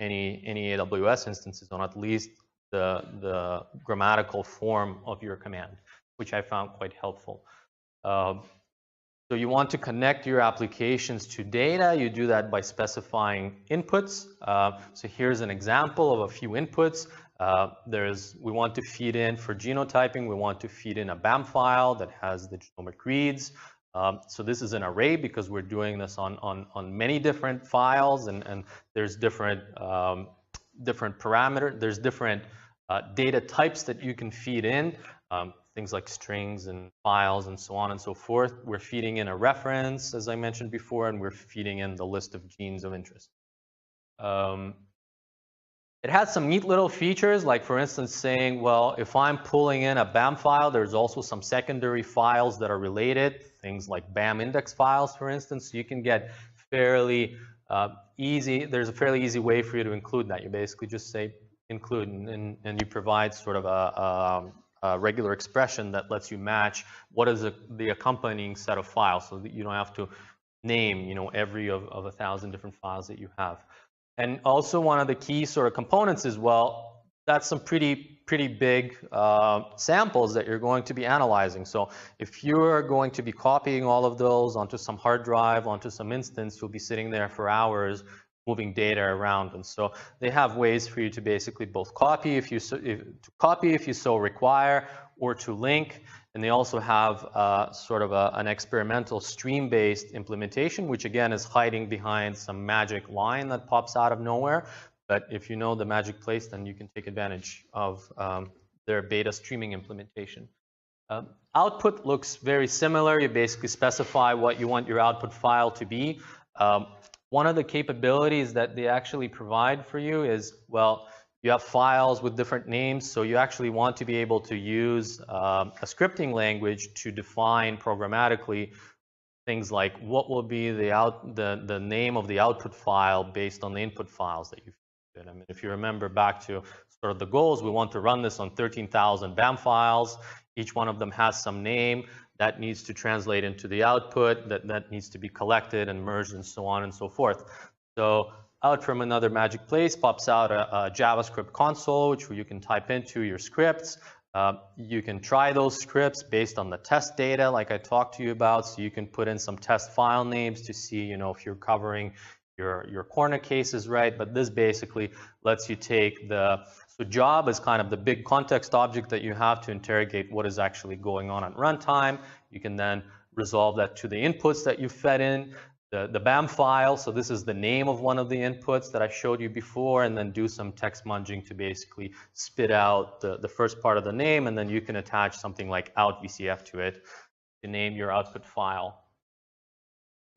any AWS instances on at least the grammatical form of your command, which I found quite helpful. So you want to connect your applications to data. You do that by specifying inputs. So here's an example of a few inputs. We want to feed in for genotyping, we want to feed in a BAM file that has the genomic reads. So this is an array because we're doing this on many different files, and there's different parameters, there's different data types that you can feed in. Things like strings and files and so on and so forth. We're feeding in a reference, as I mentioned before, and we're feeding in the list of genes of interest. It has some neat little features, like for instance saying, well, if I'm pulling in a BAM file, there's also some secondary files that are related, things like BAM index files, for instance. So you can get fairly easy, there's a fairly easy way for you to include that. You basically just say include, and you provide sort of a regular expression that lets you match what is the accompanying set of files, so that you don't have to name, you know, every of 1,000 different files that you have. And also one of the key sort of components is, well, that's some pretty big samples that you're going to be analyzing. So if you're going to be copying all of those onto some hard drive, onto some instance, you'll be sitting there for hours moving data around. And so they have ways for you to basically both copy if you so require, or to link. And they also have sort of an experimental stream-based implementation, which again is hiding behind some magic line that pops out of nowhere. But if you know the magic place, then you can take advantage of their beta streaming implementation. Output looks very similar. You basically specify what you want your output file to be. One of the capabilities that they actually provide for you is, well, you have files with different names, so you actually want to be able to use a scripting language to define programmatically things like what will be the name of the output file based on the input files that you feed. I mean, if you remember back to sort of the goals, we want to run this on 13,000 BAM files. Each one of them has some name that needs to translate into the output, that needs to be collected and merged and so on and so forth. So out from another magic place pops out a JavaScript console, which you can type into your scripts. You can try those scripts based on the test data like I talked to you about. So you can put in some test file names to see, you know, if you're covering your corner cases right. But this basically lets you take so job is kind of the big context object that you have to interrogate what is actually going on at runtime. You can then resolve that to the inputs that you fed in, the BAM file. So this is the name of one of the inputs that I showed you before, and then do some text munging to basically spit out the first part of the name, and then you can attach something like out VCF to it to name your output file.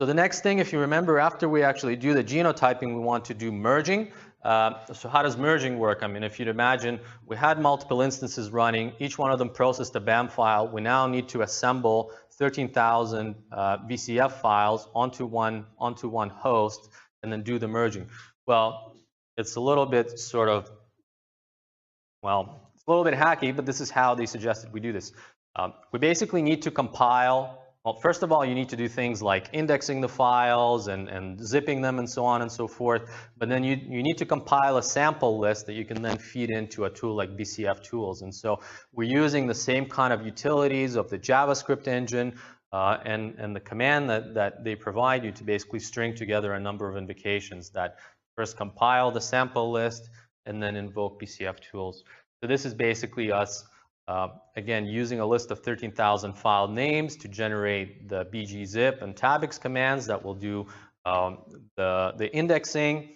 So the next thing, if you remember, after we actually do the genotyping, we want to do merging. So how does merging work? I mean, if you'd imagine we had multiple instances running, each one of them processed a BAM file. We now need to assemble 13,000 VCF files onto one host and then do the merging. Well, it's a little bit sort of, well, it's a little bit hacky, but this is how they suggested we do this. We basically need to compile. Well, first of all, you need to do things like indexing the files and zipping them and so on and so forth. But then you need to compile a sample list that you can then feed into a tool like BCF tools. And so we're using the same kind of utilities of the JavaScript engine and the command that they provide you to basically string together a number of invocations that first compile the sample list and then invoke BCF tools. So this is basically us again, using a list of 13,000 file names to generate the bgzip and tabix commands that will do the indexing,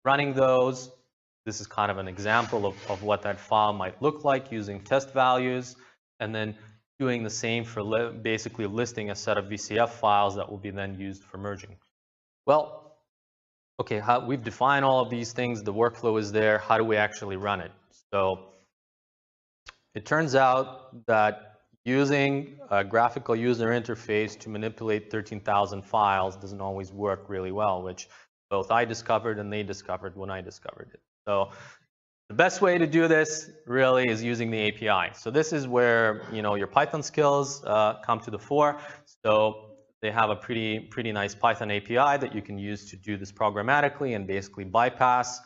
running those. This is kind of an example of what that file might look like using test values, and then doing the same for basically listing a set of VCF files that will be then used for merging. Well, okay, we've defined all of these things, the workflow is there, how do we actually run it? So it turns out that using a graphical user interface to manipulate 13,000 files doesn't always work really well, which both I discovered and they discovered when I discovered it. So the best way to do this really is using the API. So this is where, you know, your Python skills come to the fore. So they have a pretty nice Python API that you can use to do this programmatically and basically bypass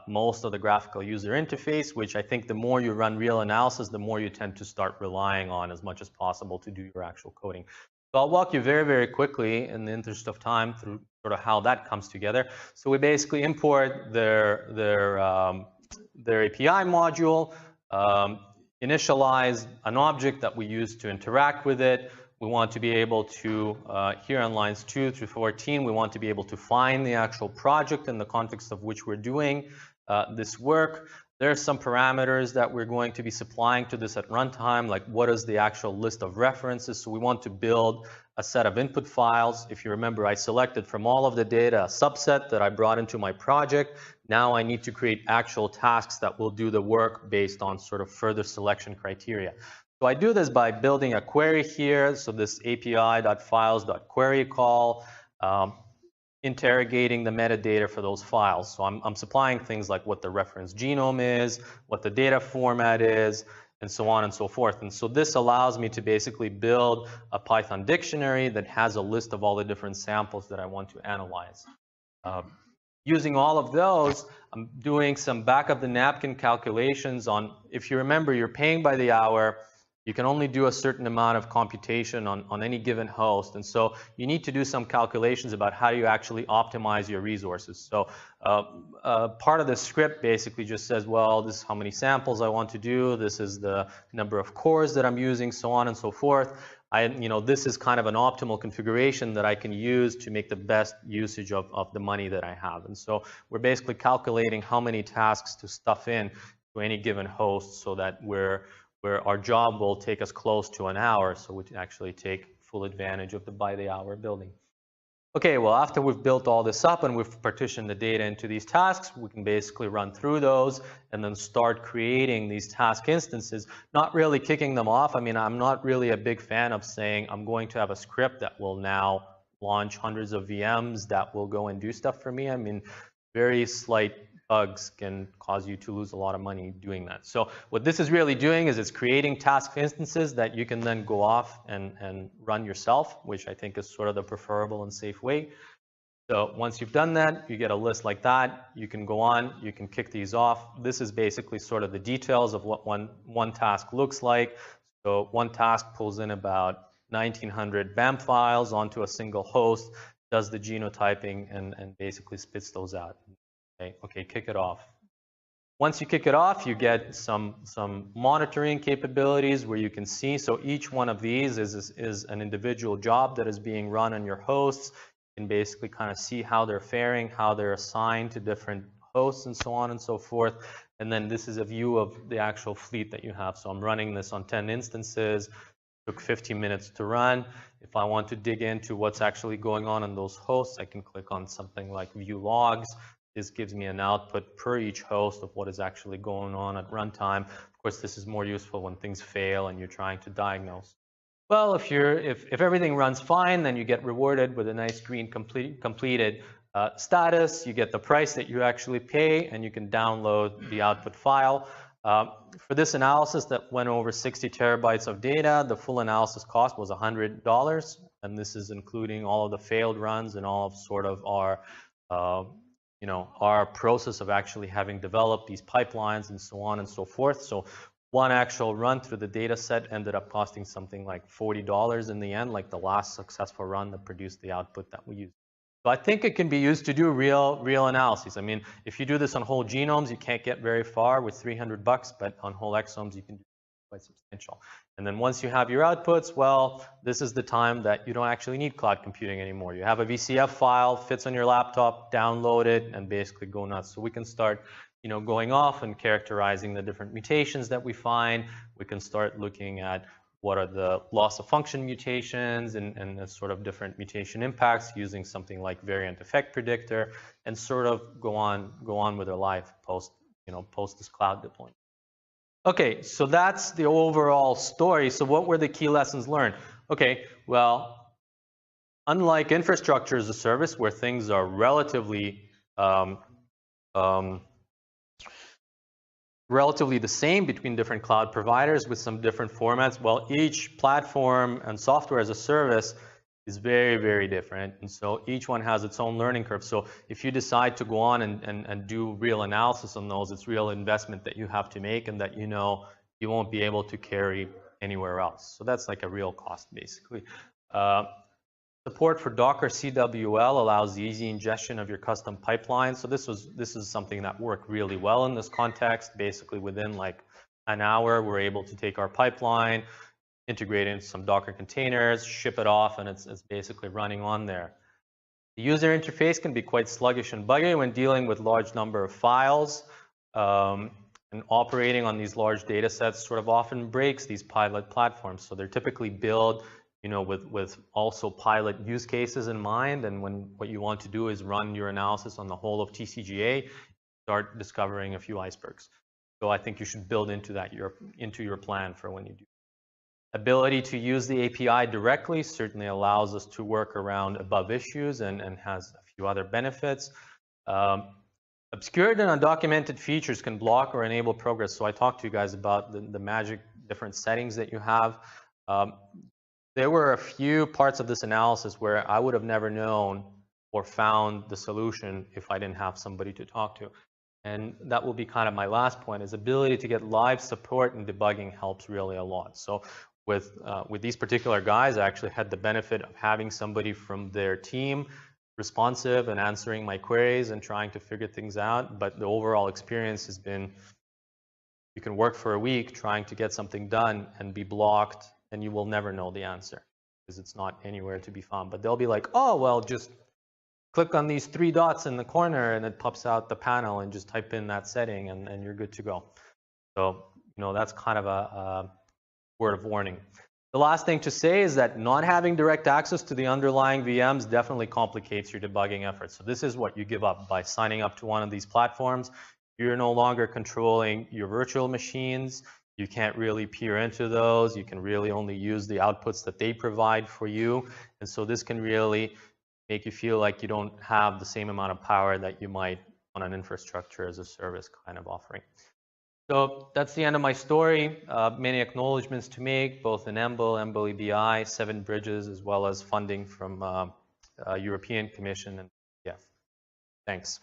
most of the graphical user interface, which I think the more you run real analysis, the more you tend to start relying on as much as possible to do your actual coding. So I'll walk you very, very quickly in the interest of time through sort of how that comes together. So we basically import their API module, initialize an object that we use to interact with it. We want to be able to, here on lines 2 through 14, we want to be able to find the actual project in the context of which we're doing this work. There are some parameters that we're going to be supplying to this at runtime, like what is the actual list of references. So we want to build a set of input files. If you remember, I selected from all of the data a subset that I brought into my project. Now I need to create actual tasks that will do the work based on sort of further selection criteria. So I do this by building a query here. So this api.files.query call, interrogating the metadata for those files. So I'm supplying things like what the reference genome is, what the data format is, and so on and so forth. And so this allows me to basically build a Python dictionary that has a list of all the different samples that I want to analyze. Using all of those, I'm doing some back of the napkin calculations on, if you remember, you're paying by the hour. You can only do a certain amount of computation on any given host. And so you need to do some calculations about how you actually optimize your resources. So part of the script basically just says, well, this is how many samples I want to do. This is the number of cores that I'm using, so on and so forth. This is kind of an optimal configuration that I can use to make the best usage of the money that I have. And so we're basically calculating how many tasks to stuff in to any given host so that where our job will take us close to an hour, so we can actually take full advantage of the by the hour building. Okay, well, after we've built all this up and we've partitioned the data into these tasks, we can basically run through those and then start creating these task instances, not really kicking them off. I mean, I'm not really a big fan of saying I'm going to have a script that will now launch hundreds of VMs that will go and do stuff for me. I mean, very slight bugs can cause you to lose a lot of money doing that. So what this is really doing is it's creating task instances that you can then go off and run yourself, which I think is sort of the preferable and safe way. So once you've done that, you get a list like that. You can go on, you can kick these off. This is basically sort of the details of what one task looks like. So one task pulls in about 1900 BAM files onto a single host, does the genotyping, and basically spits those out. Okay, kick it off. Once you kick it off, you get some monitoring capabilities where you can see. So each one of these is an individual job that is being run on your hosts. You can basically kind of see how they're faring, how they're assigned to different hosts, and so on and so forth. And then this is a view of the actual fleet that you have. So I'm running this on 10 instances. It took 15 minutes to run. If I want to dig into what's actually going on those hosts, I can click on something like view logs. This gives me an output per each host of what is actually going on at runtime. Of course, this is more useful when things fail and you're trying to diagnose. Well, if everything runs fine, then you get rewarded with a nice green completed status. You get the price that you actually pay, and you can download the output file. For this analysis that went over 60 terabytes of data, the full analysis cost was $100, and this is including all of the failed runs and all of sort of our process of actually having developed these pipelines and so on and so forth. So one actual run through the data set ended up costing something like $40 in the end, like the last successful run that produced the output that we used. So I think it can be used to do real analyses. I mean, if you do this on whole genomes, you can't get very far with $300, but on whole exomes, you can do quite substantial. And then once you have your outputs, well, this is the time that you don't actually need cloud computing anymore. You have a VCF file, fits on your laptop, download it, and basically go nuts. So we can start, going off and characterizing the different mutations that we find. We can start looking at what are the loss of function mutations and the sort of different mutation impacts using something like variant effect predictor, and sort of go on with our life post this cloud deployment. Okay, so that's the overall story. So what were the key lessons learned? Okay, well, unlike infrastructure as a service where things are relatively the same between different cloud providers with some different formats, well, each platform and software as a service is very, very different. And so each one has its own learning curve. So if you decide to go on and do real analysis on those, it's real investment that you have to make and that you won't be able to carry anywhere else. So that's like a real cost, basically. Support for Docker CWL allows the easy ingestion of your custom pipeline. So this is something that worked really well in this context. Basically, within like an hour, we're able to take our pipeline, integrate it into some Docker containers, ship it off, and it's basically running on there. The user interface can be quite sluggish and buggy when dealing with large number of files, and operating on these large data sets sort of often breaks these pilot platforms. So they're typically built, you know, with also pilot use cases in mind, and when what you want to do is run your analysis on the whole of TCGA, start discovering a few icebergs. So I think you should build into that into your plan for when you do. Ability to use the API directly certainly allows us to work around above issues and has a few other benefits. Obscured and undocumented features can block or enable progress. So I talked to you guys about the magic different settings that you have. There were a few parts of this analysis where I would have never known or found the solution if I didn't have somebody to talk to. And that will be kind of my last point, is ability to get live support and debugging helps really a lot. So with these particular guys, I actually had the benefit of having somebody from their team responsive and answering my queries and trying to figure things out. But the overall experience has been, you can work for a week trying to get something done and be blocked, and you will never know the answer because it's not anywhere to be found. But they'll be like, oh, well, just click on these 3 dots in the corner and it pops out the panel, and just type in that setting and you're good to go. So, you know, that's kind of a word of warning. The last thing to say is that not having direct access to the underlying VMs definitely complicates your debugging efforts. So this is what you give up by signing up to one of these platforms. You're no longer controlling your virtual machines. You can't really peer into those. You can really only use the outputs that they provide for you. And so this can really make you feel like you don't have the same amount of power that you might on an infrastructure as a service kind of offering. So that's the end of my story. Many acknowledgements to make, both in EMBL, de.NBI, Seven Bridges, as well as funding from European Commission and yeah. Thanks.